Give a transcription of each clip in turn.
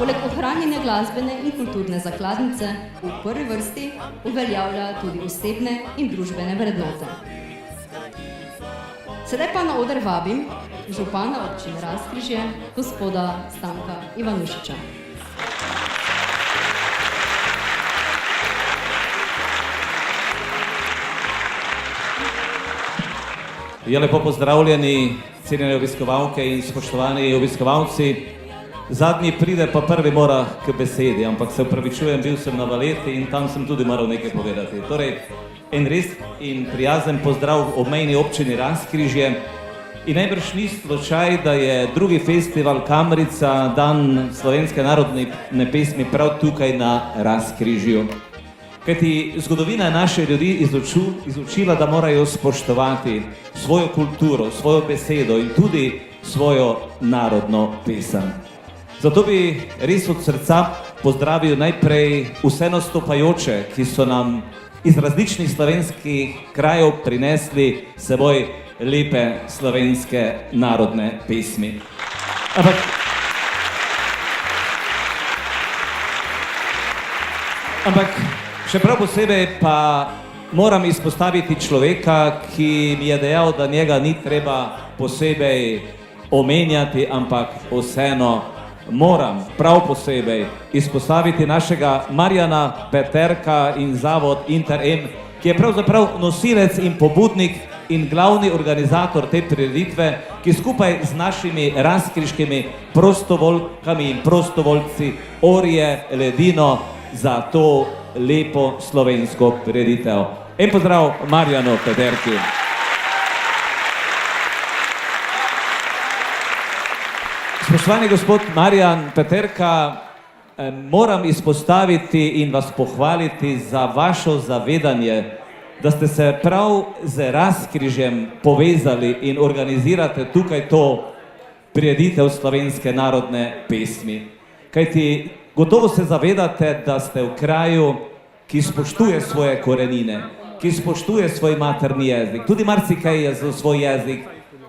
poleg ohranjanja glasbene in kulturne zakladnice v prvi vrsti uveljavlja tudi osebne in družbene vrednote. Sedaj pa na oder vabim župana občine Razkrižje, gospoda Stanka Ivanušiča. Lepo pozdravljeni, cenjene obiskovalke in spoštovani obiskovalci. Zadnji pride, pa prvi mora k besedi, ampak se upravičujem, bil sem na valeti in tam sem tudi moral nekaj povedati. Torej, en res in prijazen pozdrav obmejni občini Razkrižje. In najbrž ni slučaj, da je drugi festival Kamrica, dan slovenske narodne pesmi, prav tukaj na Razkrižju. Kajti zgodovina je naše ljudi izučila, da morajo spoštovati svojo kulturo, svojo besedo in tudi svojo narodno pesem. Zato bi res od srca pozdravil najprej vse nastopajoče, ki so nam iz različnih slovenskih krajev prinesli s seboj lepe slovenske narodne pesmi. Ampak še prav posebej pa moram izpostaviti človeka, ki mi je dejal, da njega ni treba posebej omenjati, ampak vseeno moram prav posebej izpostaviti našega Marjana Peterka in zavod Inter-M, ki je pravzaprav nosilec in pobudnik in glavni organizator te prireditve, ki skupaj z našimi razkriškimi prostovoljkami in prostovoljci orje ledino za to lepo slovensko prireditev. En pozdrav Marjanu Peterki. Spoštovani gospod Marjan Peterka, moram izpostaviti in vas pohvaliti za vašo zavedanje, da ste se prav z Razkrižjem povezali in organizirate tukaj to prireditev slovenske narodne pesmi. Kajti gotovo se zavedate, da ste v kraju, ki spoštuje svoje korenine, ki spoštuje svoj materni jezik. Tudi marsikaj je za svoj jezik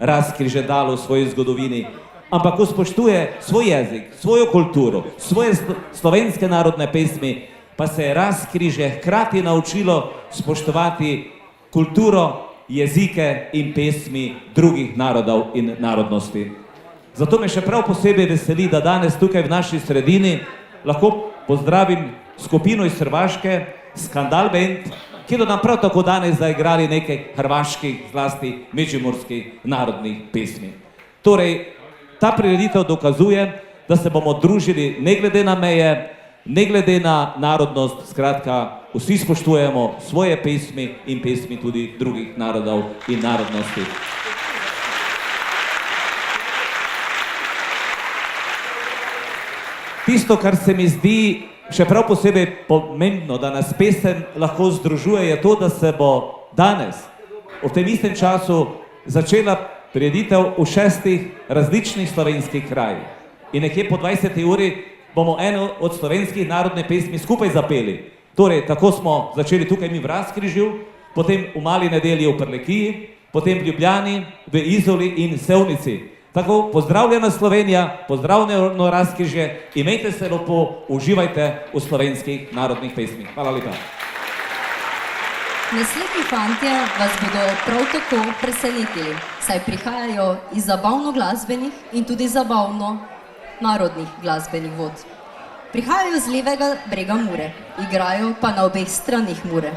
Razkrižje dalo v svoji zgodovini. Ampak ko spoštuje svoj jezik, svojo kulturo, svoje slovenske narodne pesmi, pa se je Razkrižje hkrati naučilo spoštovati kulturo, jezike in pesmi drugih narodov in narodnosti. Zato me še prav posebej veseli, da danes tukaj v naši sredini lahko pozdravim skupino iz Hrvaške, Skandal Band, ki so nam prav tako danes zaigrali nekaj hrvaških, zlasti međimurskih narodnih pesmi. Torej, ta prireditev dokazuje, da se bomo družili ne glede na meje, ne glede na narodnost, skratka, vsi spoštujemo svoje pesmi in pesmi tudi drugih narodov in narodnosti. Tisto, kar se mi zdi še prav posebej pomembno, da nas pesem lahko združuje, je to, da se bo danes, v tem istem času, začela prireditev v 6 različnih slovenskih krajih. In nekje po 20. uri bomo eno od slovenskih narodne pesmi skupaj zapeli. Torej, tako smo začeli tukaj mi v Razkrižju, potem v Mali nedelji v Prlekiji, potem v Ljubljani, v Izoli in Sevnici. Tako, pozdravljena Slovenija, pozdravljeno Razkrižje, imejte se lepo, uživajte v slovenskih narodnih pesmih. Hvala lepa. Naslednji fantje vas bodo prav tako presenetili, saj prihajajo iz zabavno-glasbenih in tudi zabavno-narodnih glasbenih vod. Prihajajo z levega brega Mure, igrajo pa na obeh stranih Mure.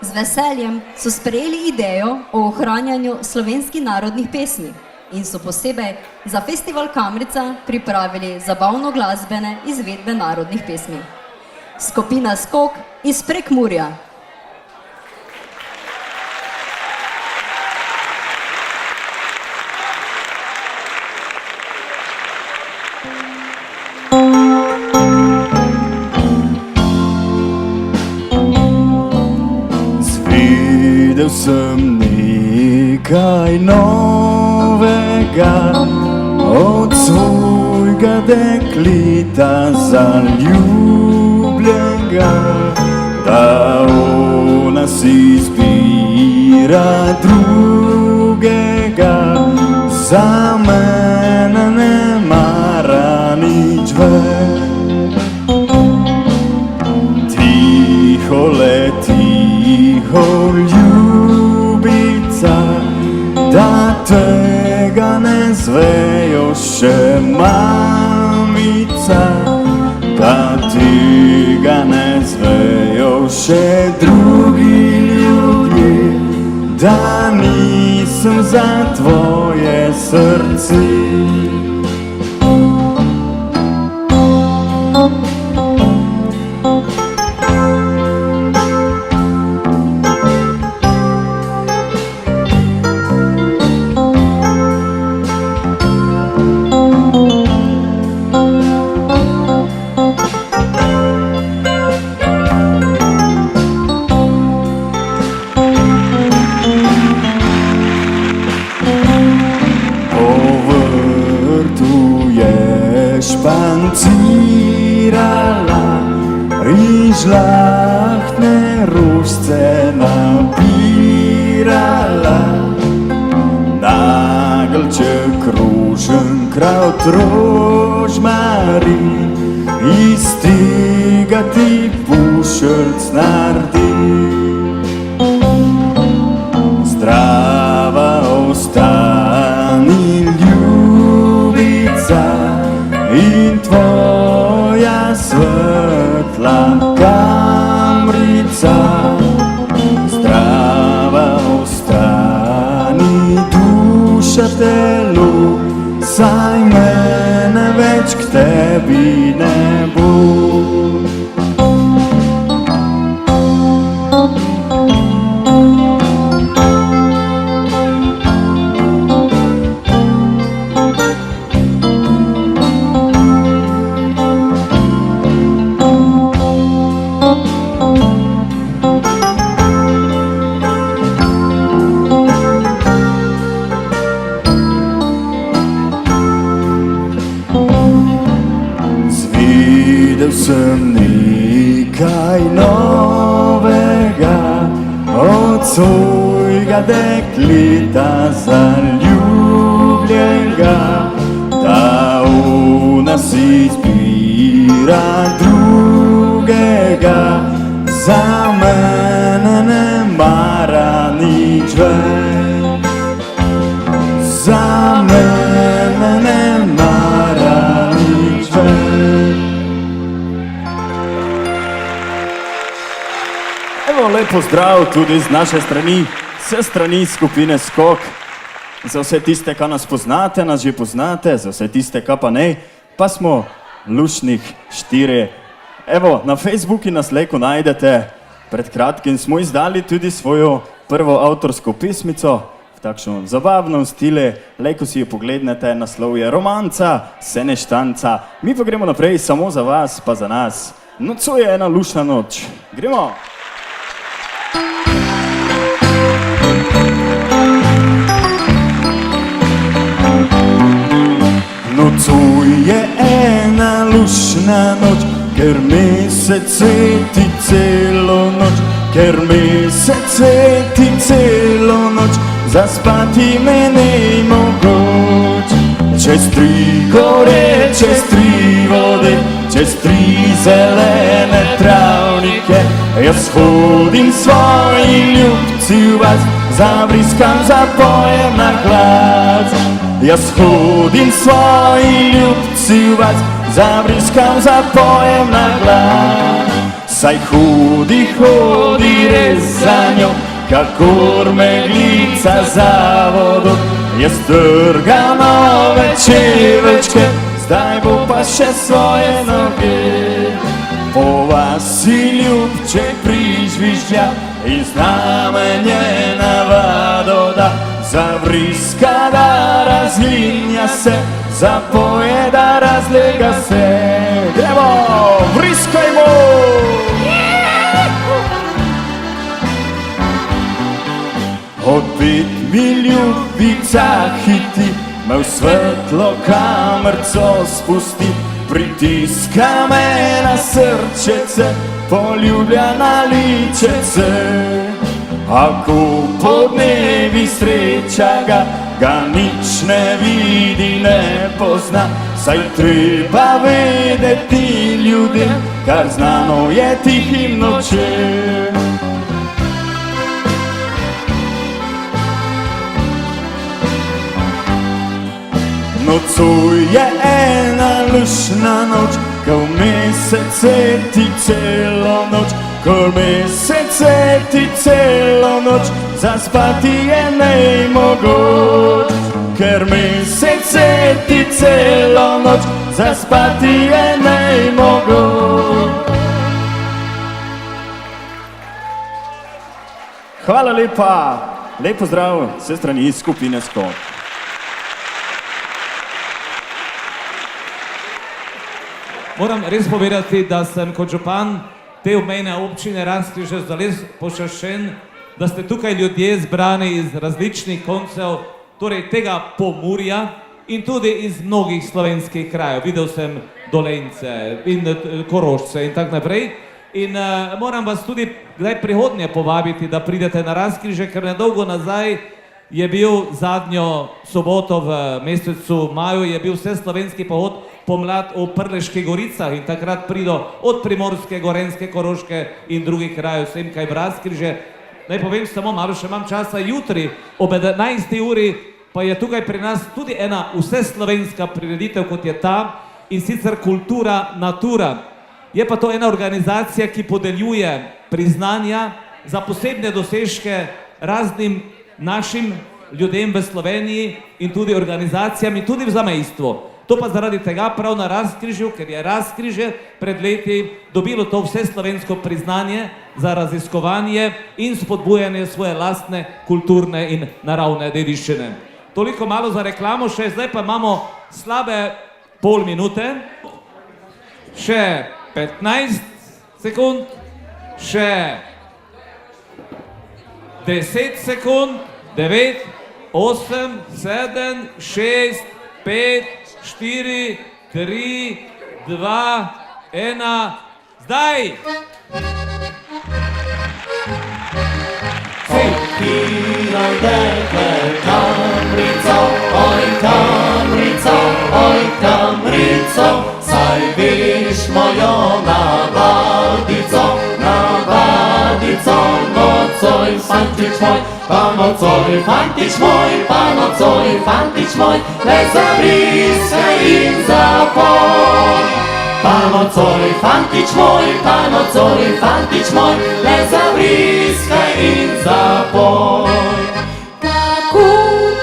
Z veseljem so sprejeli idejo o ohranjanju slovenskih narodnih pesmi in so posebej za festival Kamrica pripravili zabavno-glasbene izvedbe narodnih pesmi. Skupina Skok iz Prekmurja. Videl sem nekaj novega od svojega dekleta zaljubljenega, da ona si izbira drugega, za mene ne mara nič več. zvejo še mamica, da tega ne zvejo še drugi ljudje, da nisem za tvoje srce. Špancirala in žlahtne rožce nabirala, nagelček rožen, kraut rožmarin, iz tega ti pušelc naredi. Zdrava ostani ljubica in tvoja svetla kamrica, zdrava ostani duša telo, saj mene več k tebi ne bo. Videl sem nekaj novega od svojega dekleta zaljubljenega, da ona si izbira drugega, za mene ne mara nič več, za mene ne mara nič več. Evo, lep pozdrav tudi z naše strani, vse strani skupine Skok. Za vse tiste, ki nas poznate, nas že poznate, za vse tiste, ki pa ne, pa smo lušnih 4. Evo, na Facebooku nas lejko najdete. Pred kratkim smo izdali tudi svojo prvo avtorsko pesmico v takšnem zabavnem stilu. Lejko si jo poglednete, naslov je Romanca, se ne štanca. Mi pa gremo naprej samo za vas, pa za nas. Nocuje ena lušna noč. Gremo! Nocuje ena lušna noč, ker mesec sveti celo noč, ker mesec sveti celo noč, zaspati me ne mogoč. Čez 3 gore, čez 3 vode, čez 3 zelene travnike, jaz hodim svoji ljubci v vas, zavriskam, zapojem na glas. Jaz hodim svoji ljubci v vas, zavriskam, zapojem na glas. Saj hodi, hodi res za njo, kakor meglica za vodo. Jaz trgam nove čeveljčke, zdaj bo pa še svoje noge. Po vasi ljubček prižvižlja in znamenje navado da, zavriska, da razlinja se, zapoje, da razlega se. Gremo, vriskajmo! Odpet mi ljubica hiti, me v svetlo kamerco spusti, pritiska me na srčece, poljubljena ličece. Ako podnevi sreča ga nič ne vidi, ne pozna, saj treba vedeti ljudem, kar znano je tihim nočem. Nocuje ena lušna noč, ko mesec sveti celo noč, ko mesec sveti celo noč, zaspati je nemogoč. Ker mesec sveti celo noč, zaspati je nemogoč. Hvala lepa, lep pozdrav vse strani skupine Skok. Moram res povedati, da sem kot župan te obmejne občine Razkrižje zares počaščen, da ste tukaj ljudje zbrani iz različnih koncev, torej tega Pomurja in tudi iz mnogih slovenskih krajev. Videl sem Dolenjce in Korošce in tako naprej. In moram vas tudi kdaj prihodnje povabiti, da pridete na Razkrižje, ker nedolgo nazaj je bil zadnjo soboto v mesecu maju, je bil vseslovenski pohod Pomlad v Prleških goricah in takrat prido od Primorske, Gorenjske, Koroške in drugih krajev vsem kaj v Razkrižje. Naj povem samo malo, še imam časa, jutri ob 11. uri pa je tukaj pri nas tudi ena vseslovenska prireditev, kot je ta, in sicer Kultura Natura. Je pa to ena organizacija, ki podeljuje priznanja za posebne dosežke raznim našim ljudem v Sloveniji in tudi organizacijam in tudi v zamejstvu. To pa zaradi tega prav na Razkrižju, ker je Razkrižje pred leti dobilo to vseslovensko priznanje za raziskovanje in spodbujanje svoje lastne kulturne in naravne dediščine. Toliko malo za reklamo še, zdaj pa imamo slabe pol minute, še 15 sekund, še 10 sekund, 9, 8, 7, 6, 5, 4, 3, 2, 1, zdaj! Odpiram dekle kamrico, oj kamrico, oj kamrico, saj viš mojo navadico, nocoj fantič moj, pa nocoj fantič moj, pa nocoj fantič moj, le zavriskaj in zapoj. Pa nocoj fantič moj, pa nocoj fantič moj, le zavriskaj in zapoj. Tako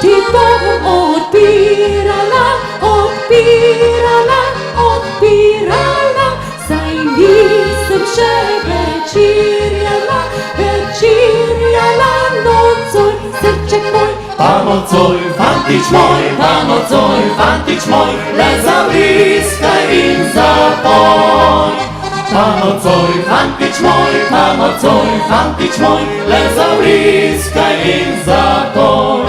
ti bom odpirala, odpirala, odpirala, saj nisem še večerjala, večerjala nocoj, srček moj. Pa nocoj fantič moj, pa nocoj fantič moj, le zavriskaj in zapoj. Pa nocoj fantič moj, pa nocoj fantič moj, le zavriskaj in zapoj.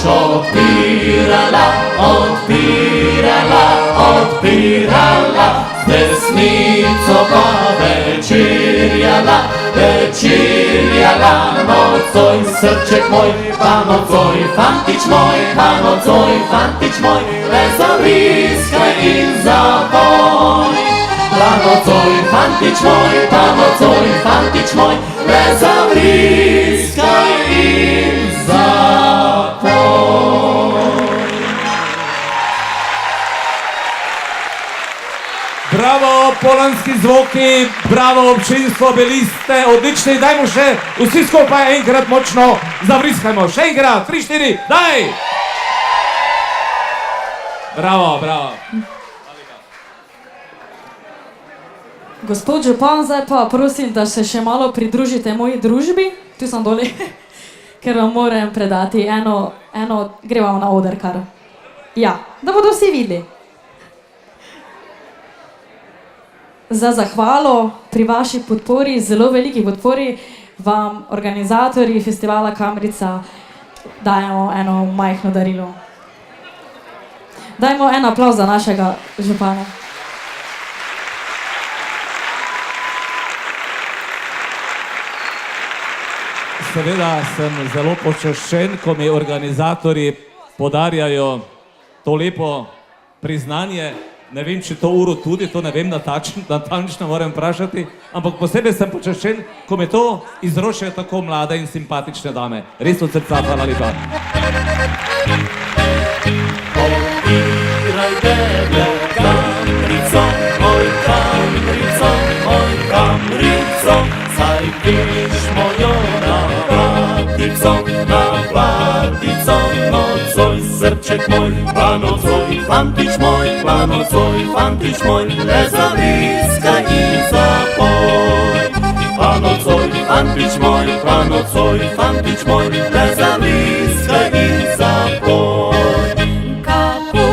Odpirala, odpirala, odpirala, z desnico pa večerjala, večerjala nocoj, srček moj, pa nocoj fantič moj, pa nocoj fantič moj, le zavriskaj in zapoj. Pa nocoj fantič moj, pa nocoj fantič moj, le zavriskaj in zapoj. Bravo, polanski zvoki, bravo občinstvo, bili ste odlični, dajmo še vsi skupaj enkrat močno zavriskajmo, še enkrat, 3, 4, daj! Bravo, bravo. Gospod župan, zdaj pa prosim, da se še malo pridružite moji družbi, tu sem doli, ker vam moram predati eno, greva na oder kar. Ja, da bodo vsi videli. Za zahvalo pri vaši podpori, zelo veliki podpori, vam organizatorji festivala Kamrica dajemo eno majhno darilo. Dajmo en aplavz za našega župana. Seveda sem zelo počaščen, ko mi organizatorji podarjajo to lepo priznanje. Ne vem, če to uro tudi, to ne vem, natančno moram vprašati, ampak posebej sem počaščen, ko me to izročajo tako mlade in simpatične dame. Res od srca, hvala lepa. Odpiraj deblo, kamrico, moj kamrico, moj kamrico, saj vidiš mojo navadico, nocoj, srček moj, pa nocoj, fantič moj, pa nocoj, fantič moj, le zaviskaj in zapoj. Pa nocoj, fantič moj, pa nocoj, fantič moj, le zaviskaj in zapoj. Kako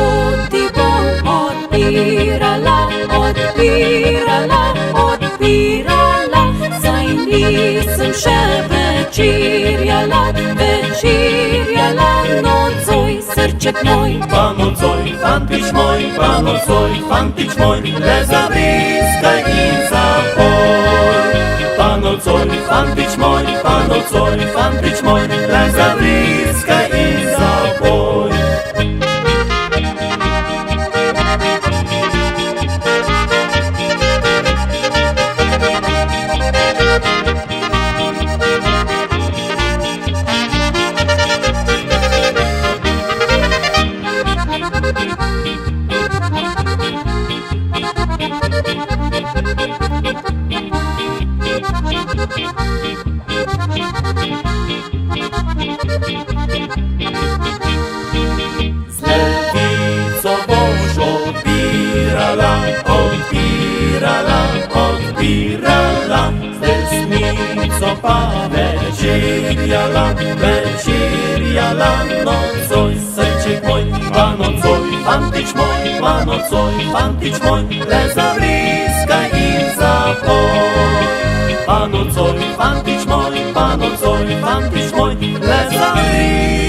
ti bom odpirala, odpirala, odpirala, saj nisem še večerjala, večerjala, nocoj, srček moj. Pa nocoj, fantič moj, pa nocoj, fantič moj, le zaviskaj in zapoj. Pa nocoj, fantič moj, pa nocoj, fantič moj, le zaviskaj in zapoj. Pa večerjala, večerjala, nocoj, srček moj, pa nocoj, fantič moj, pa nocoj, fantič moj, le zavriskaj in zapoj. Pa nocoj, fantič moj, pa nocoj, fantič moj, le zavriskaj.